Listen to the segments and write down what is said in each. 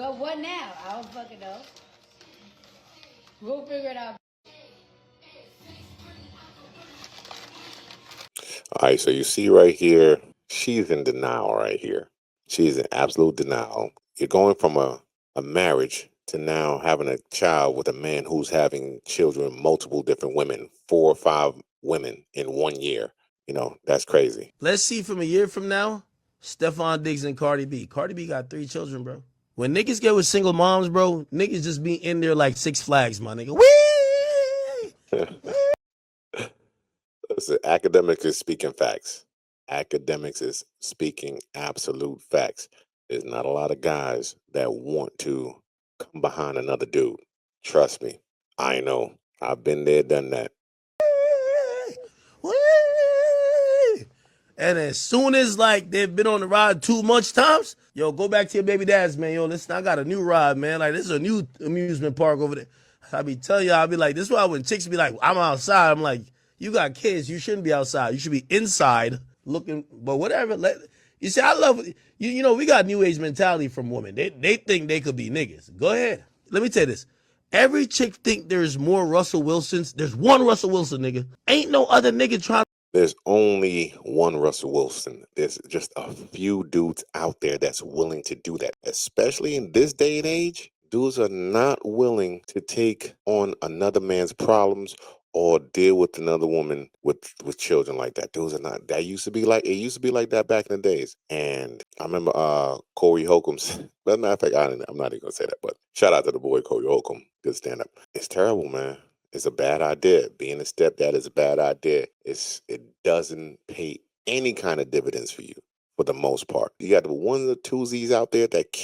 Well, what now? I don't fucking know. We'll figure it out. All right, so you see right here, she's in denial right here. She's in absolute denial. You're going from a marriage to now having a child with a man who's having children with multiple different women, 4 or 5 women in 1 year. That's crazy. Let's see from a year from now, Stefon Diggs and Cardi B. Cardi B got 3 children, bro. When niggas get with single moms, bro, niggas just be in there like Six Flags, my nigga. Whee! Listen, academics is speaking facts. Academics is speaking absolute facts. There's not a lot of guys that want to come behind another dude. Trust me. I know. I've been there, done that. And as soon as like they've been on the ride too much times, yo, go back to your baby dad's, man. Yo, listen, I got a new ride, man. Like, this is a new amusement park over there. I be telling y'all, I be like, this is why when chicks be like, I'm outside, I'm like, you got kids, you shouldn't be outside. You should be inside looking, but whatever. You see, I love we got new age mentality from women. They think they could be niggas. Go ahead. Let me tell you this. Every chick think there's more Russell Wilsons. There's one Russell Wilson, nigga. Ain't no other nigga trying. There's only one Russell Wilson. There's just a few dudes out there that's willing to do that, especially in this day and age. Dudes are not willing to take on another man's problems or deal with another woman with children like that. Dudes are not. It used to be like that back in the days. And I remember Corey Holcomb's. As a matter of fact, I'm not even gonna say that, but shout out to the boy Corey Holcomb. Good stand up. It's terrible, man. It's a bad idea. Being a stepdad is a bad idea. It doesn't pay any kind of dividends for you for the most part. You got the ones or twosies out there that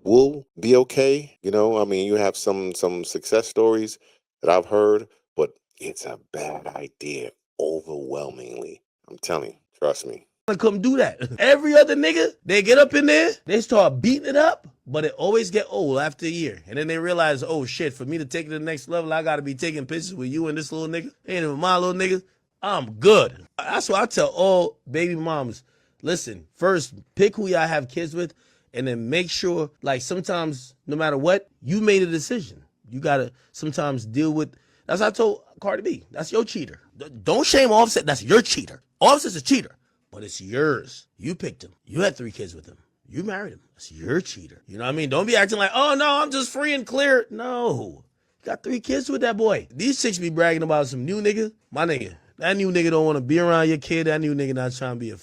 will be okay. I mean, you have some success stories that I've heard, but it's a bad idea overwhelmingly. I'm telling you, trust me. Come do that. Every other nigga, they get up in there, they start beating it up, but it always get old after a year. And then they realize, oh shit, for me to take it to the next level, I gotta be taking pictures with you and this little nigga. Ain't even my little nigga. I'm good. That's why I tell all baby moms, listen, first pick who y'all have kids with, and then make sure, like, sometimes, no matter what, you made a decision. You gotta sometimes deal with, that's what I told Cardi B. That's your cheater. Don't shame Offset, that's your cheater. Offset's a cheater. But it's yours. You picked him. You had 3 kids with him. You married him. That's your cheater. You know what I mean? Don't be acting like, oh, no, I'm just free and clear. No. You got 3 kids with that boy. These chicks be bragging about some new nigga. My nigga, that new nigga don't want to be around your kid. That new nigga not trying to be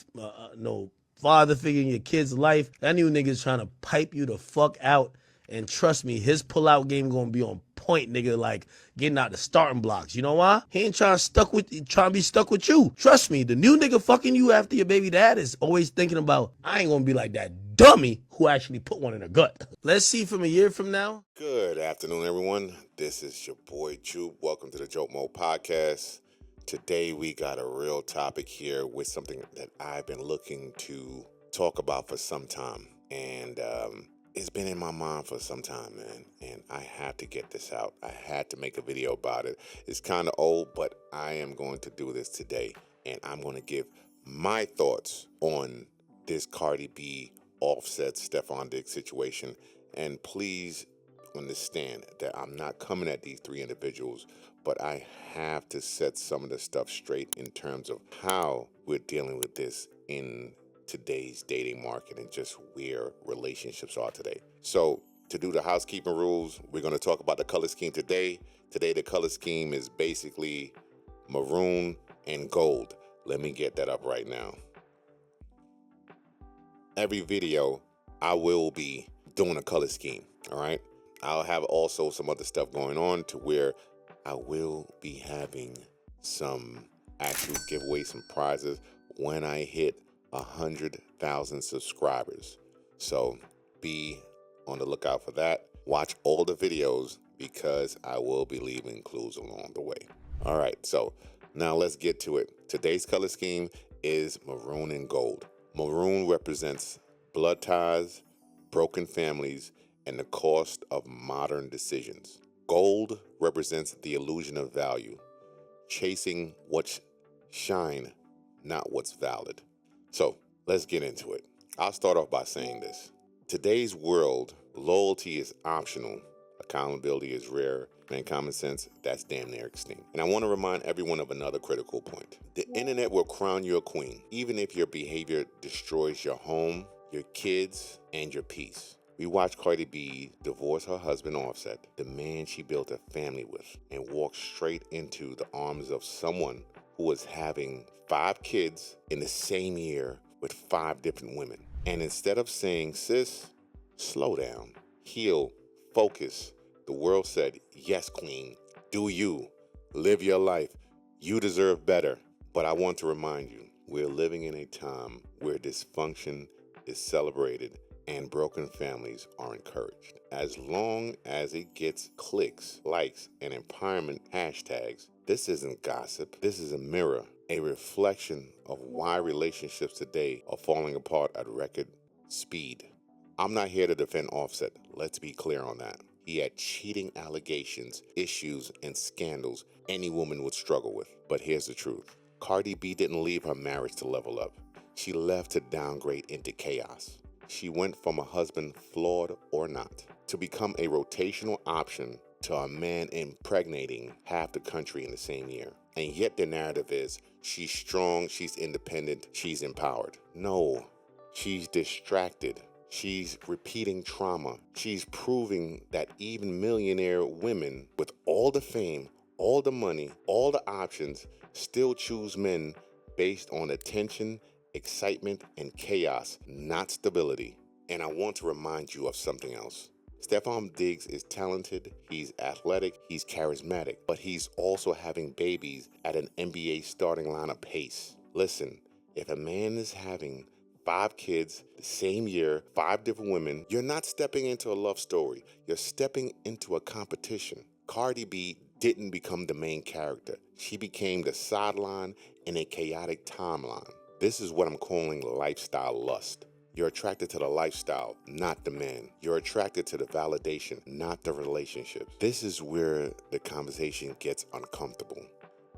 no father figure in your kid's life. That new nigga's trying to pipe you the fuck out. And trust me, his pull-out game gonna be on point, nigga, like getting out the starting blocks. You know why? He ain't trying to be stuck with you. Trust me, the new nigga fucking you after your baby dad is always thinking about, I ain't gonna be like that dummy who actually put one in her gut. Let's see from a year from now. Good afternoon, everyone. This is your boy J.O.A.T.M.O.O. Welcome to the J.O.A.T.M.O.O. podcast. Today we got a real topic here with something that I've been looking to talk about for some time. And it's been in my mind for some time, man, and I had to get this out. I had to make a video about it. It's kind of old, but I am going to do this today, and I'm going to give my thoughts on this Cardi B, Offset, Stefon Diggs situation. And please understand that I'm not coming at these 3 individuals, but I have to set some of the stuff straight in terms of how we're dealing with this in today's dating market and just where relationships are today. So to do the housekeeping rules, we're going to talk about the color scheme today. Today, the color scheme is basically maroon and gold. Let me get that up right now. Every video, I will be doing a color scheme, all right? I'll have also some other stuff going on to where I will be having some actual giveaways, some prizes when I hit 100,000 subscribers. So be on the lookout for that. Watch all the videos because I will be leaving clues along the way. All right, so now let's get to it. Today's color scheme is maroon and gold. Maroon represents blood ties, broken families, and the cost of modern decisions. Gold represents the illusion of value, chasing what's shine, not what's valid. So let's get into it. I'll start off by saying this. Today's world Loyalty is optional. Accountability is rare. And common sense, that's damn near extinct. And I want to remind everyone of another critical point. The internet will crown you a queen, even if your behavior destroys your home, your kids, and your peace. We watched Cardi B divorce her husband Offset, the man she built a family with, and walk straight into the arms of someone who was having 5 kids in the same year with 5 different women. And instead of saying, sis, slow down, heal, focus, the world said, yes, queen, do you, live your life, you deserve better. But I want to remind you, we're living in a time where dysfunction is celebrated and broken families are encouraged. As long as it gets clicks, likes, and empowerment hashtags, this isn't gossip, this is a mirror, a reflection of why relationships today are falling apart at record speed. I'm not here to defend Offset, let's be clear on that. He had cheating allegations, issues, and scandals any woman would struggle with. But here's the truth. Cardi B didn't leave her marriage to level up. She left to downgrade into chaos. She went from a husband, flawed or not, to become a rotational option to a man impregnating half the country in the same year. And yet the narrative is, she's strong, she's independent, she's empowered. No, she's distracted. She's repeating trauma. She's proving that even millionaire women with all the fame, all the money, all the options still choose men based on attention, excitement, and chaos, not stability. And I want to remind you of something else. Stefon Diggs is talented, he's athletic, he's charismatic, but he's also having babies at an NBA starting lineup pace. Listen, if a man is having 5 kids the same year, 5 different women, you're not stepping into a love story. You're stepping into a competition. Cardi B didn't become the main character. She became the sideline in a chaotic timeline. This is what I'm calling lifestyle lust. You're attracted to the lifestyle, not the man. You're attracted to the validation, not the relationship. This is where the conversation gets uncomfortable,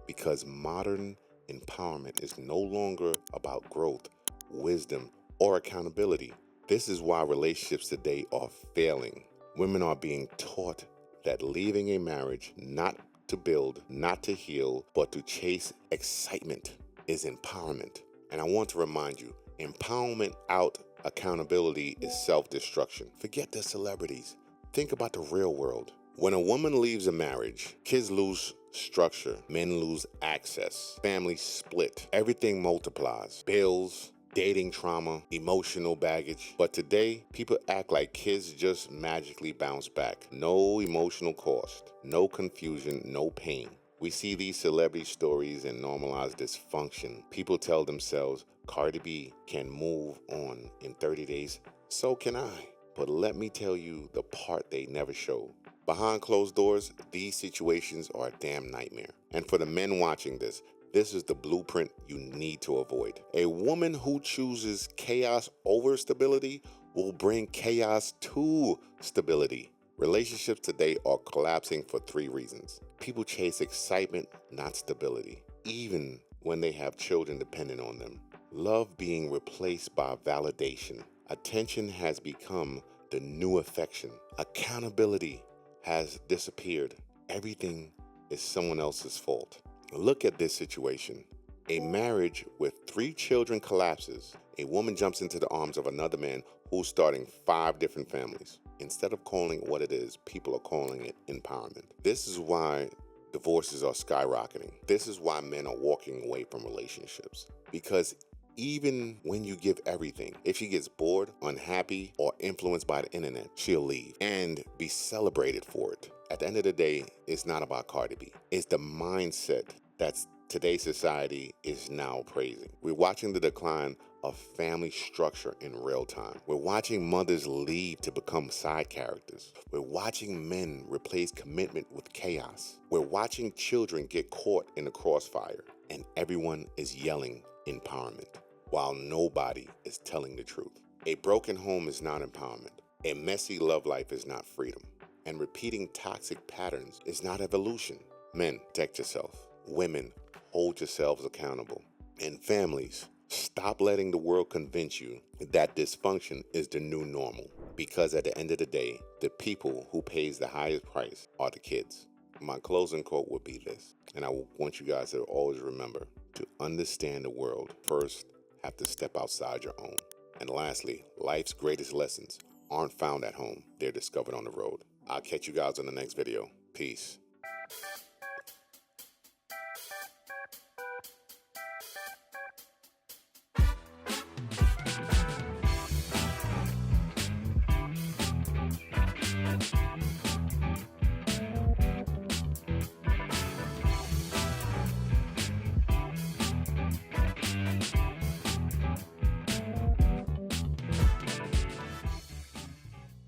because modern empowerment is no longer about growth, wisdom, or accountability. This is why relationships today are failing. Women are being taught that leaving a marriage not to build, not to heal, but to chase excitement is empowerment. And I want to remind you, empowerment out accountability is self-destruction. Forget the celebrities. Think about the real world. When a woman leaves a marriage, kids lose structure, men lose access, families split, everything multiplies, bills, dating trauma, emotional baggage. But today, people act like kids just magically bounce back. No emotional cost, no confusion, no pain. We see these celebrity stories and normalize dysfunction. People tell themselves, Cardi B can move on in 30 days, so can I. But let me tell you the part they never show. Behind closed doors, these situations are a damn nightmare. And for the men watching this is the blueprint you need to avoid. A woman who chooses chaos over stability will bring chaos to stability. Relationships today are collapsing for 3 reasons. People chase excitement, not stability, even when they have children dependent on them. Love being replaced by validation. Attention has become the new affection. Accountability has disappeared. Everything is someone else's fault. Look at this situation. A marriage with 3 children collapses. A woman jumps into the arms of another man who's starting 5 different families. Instead of calling it what it is, people are calling it empowerment. This is why divorces are skyrocketing. This is why men are walking away from relationships. Because even when you give everything, if she gets bored, unhappy, or influenced by the internet, she'll leave and be celebrated for it. At the end of the day, it's not about Cardi B. It's the mindset that today's society is now praising. We're watching the decline of family structure in real time. We're watching mothers leave to become side characters. We're watching men replace commitment with chaos. We're watching children get caught in the crossfire, and everyone is yelling empowerment, while nobody is telling the truth. A broken home is not empowerment. A messy love life is not freedom. And repeating toxic patterns is not evolution. Men, protect yourself. Women, hold yourselves accountable. And families, stop letting the world convince you that dysfunction is the new normal. Because at the end of the day, the people who pays the highest price are the kids. My closing quote would be this, and I want you guys to always remember, to understand the world, first have to step outside your own. And lastly, life's greatest lessons aren't found at home. They're discovered on the road. I'll catch you guys on the next video. Peace.